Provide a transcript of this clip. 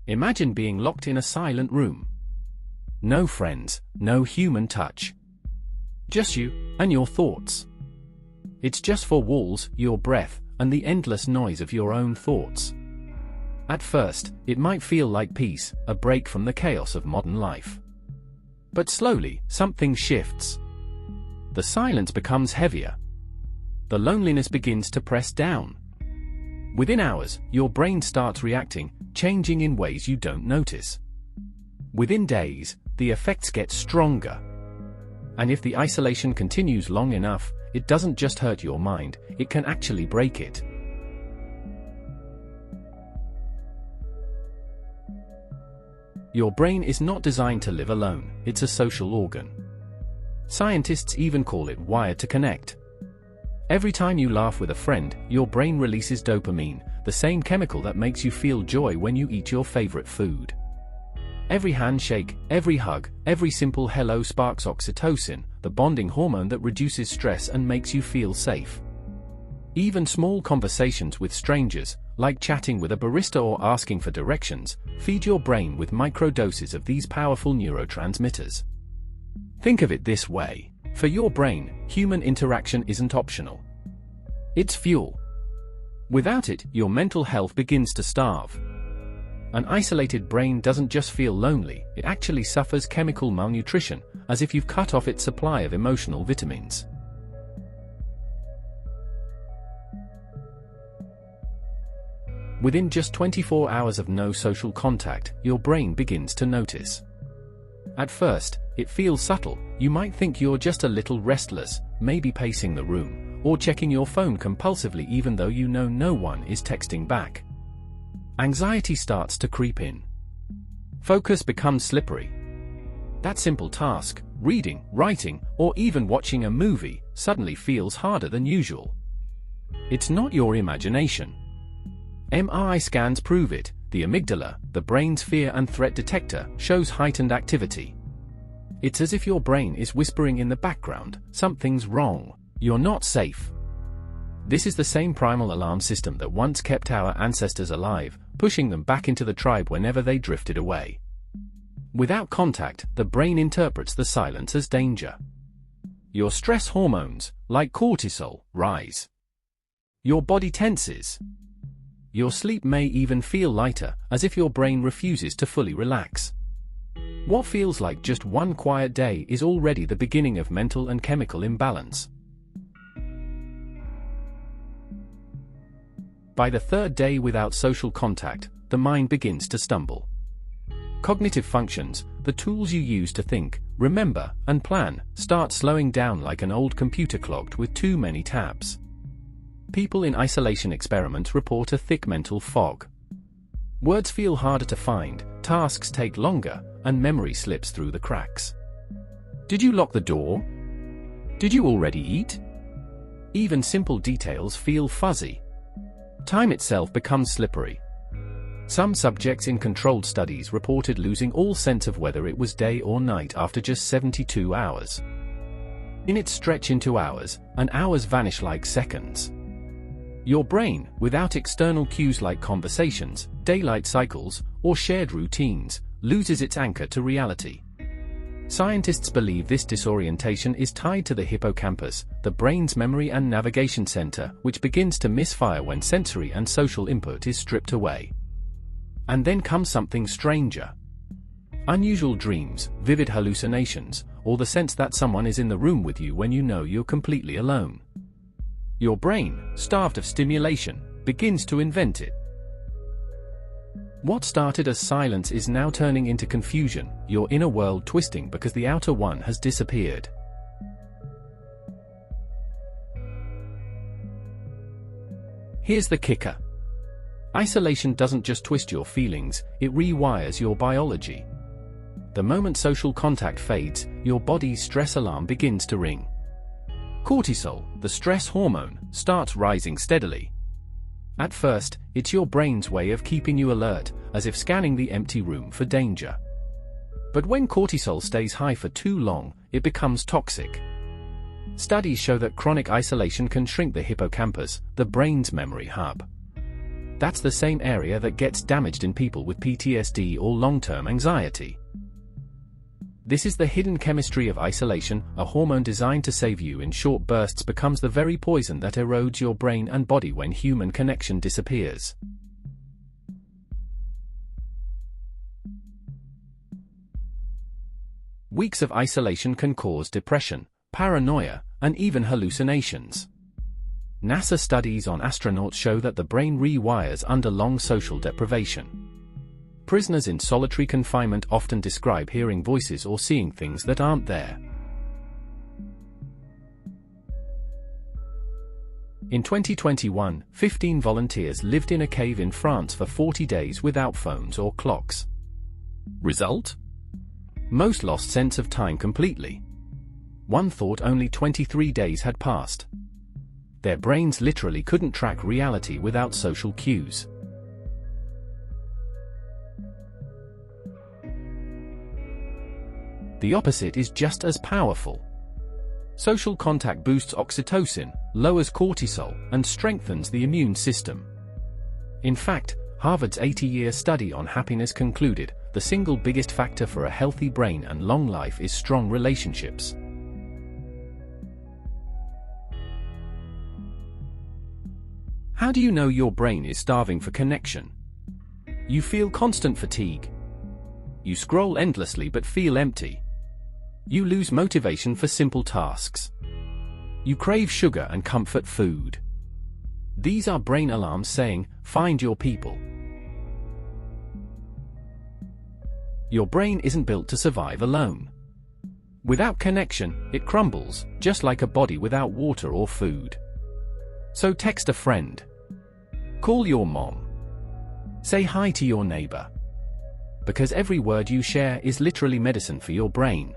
Imagine being locked in a silent room. No friends, no human touch. Just you and your thoughts. It's just four walls, your breath, and the endless noise of your own thoughts. At first, it might feel like peace, a break from the chaos of modern life. But slowly, something shifts. The silence becomes heavier. The loneliness begins to press down. Within hours, your brain starts reacting, changing in ways you don't notice. Within days, the effects get stronger. And if the isolation continues long enough, it doesn't just hurt your mind, it can actually break it. Your brain is not designed to live alone, it's a social organ. Scientists even call it wired to connect. Every time you laugh with a friend, your brain releases dopamine, the same chemical that makes you feel joy when you eat your favorite food. Every handshake, every hug, every simple hello sparks oxytocin, the bonding hormone that reduces stress and makes you feel safe. Even small conversations with strangers, like chatting with a barista or asking for directions, feed your brain with microdoses of these powerful neurotransmitters. Think of it this way. For your brain, human interaction isn't optional. It's fuel. Without it, your mental health begins to starve. An isolated brain doesn't just feel lonely, it actually suffers chemical malnutrition, as if you've cut off its supply of emotional vitamins. Within just 24 hours of no social contact, your brain begins to notice. At first, it feels subtle. You might think you're just a little restless, maybe pacing the room, or checking your phone compulsively even though you know no one is texting back. Anxiety starts to creep in. Focus becomes slippery. That simple task, reading, writing, or even watching a movie, suddenly feels harder than usual. It's not your imagination. MRI scans prove it. The amygdala, the brain's fear and threat detector, shows heightened activity. It's as if your brain is whispering in the background, something's wrong, you're not safe. This is the same primal alarm system that once kept our ancestors alive, pushing them back into the tribe whenever they drifted away. Without contact, the brain interprets the silence as danger. Your stress hormones, like cortisol, rise. Your body tenses. Your sleep may even feel lighter, as if your brain refuses to fully relax. What feels like just one quiet day is already the beginning of mental and chemical imbalance. By the third day without social contact, the mind begins to stumble. Cognitive functions, the tools you use to think, remember, and plan, start slowing down like an old computer clogged with too many tabs. People in isolation experiments report a thick mental fog. Words feel harder to find, tasks take longer, and memory slips through the cracks. Did you lock the door? Did you already eat? Even simple details feel fuzzy. Time itself becomes slippery. Some subjects in controlled studies reported losing all sense of whether it was day or night after just 72 hours. Minutes stretch into hours, and hours vanish like seconds. Your brain, without external cues like conversations, daylight cycles, or shared routines, loses its anchor to reality. Scientists believe this disorientation is tied to the hippocampus, the brain's memory and navigation center, which begins to misfire when sensory and social input is stripped away. And then comes something stranger. Unusual dreams, vivid hallucinations, or the sense that someone is in the room with you when you know you're completely alone. Your brain, starved of stimulation, begins to invent it. What started as silence is now turning into confusion, your inner world twisting because the outer one has disappeared. Here's the kicker. Isolation doesn't just twist your feelings, it rewires your biology. The moment social contact fades, your body's stress alarm begins to ring. Cortisol, the stress hormone, starts rising steadily. At first, it's your brain's way of keeping you alert, as if scanning the empty room for danger. But when cortisol stays high for too long, it becomes toxic. Studies show that chronic isolation can shrink the hippocampus, the brain's memory hub. That's the same area that gets damaged in people with PTSD or long-term anxiety. This is the hidden chemistry of isolation. A hormone designed to save you in short bursts becomes the very poison that erodes your brain and body when human connection disappears. Weeks of isolation can cause depression, paranoia, and even hallucinations. NASA studies on astronauts show that the brain rewires under long social deprivation. Prisoners in solitary confinement often describe hearing voices or seeing things that aren't there. In 2021, 15 volunteers lived in a cave in France for 40 days without phones or clocks. Result? Most lost sense of time completely. One thought only 23 days had passed. Their brains literally couldn't track reality without social cues. The opposite is just as powerful. Social contact boosts oxytocin, lowers cortisol, and strengthens the immune system. In fact, Harvard's 80-year study on happiness concluded the single biggest factor for a healthy brain and long life is strong relationships. How do you know your brain is starving for connection? You feel constant fatigue. You scroll endlessly but feel empty. You lose motivation for simple tasks. You crave sugar and comfort food. These are brain alarms saying, find your people. Your brain isn't built to survive alone. Without connection, it crumbles, just like a body without water or food. So text a friend. Call your mom. Say hi to your neighbor. Because every word you share is literally medicine for your brain.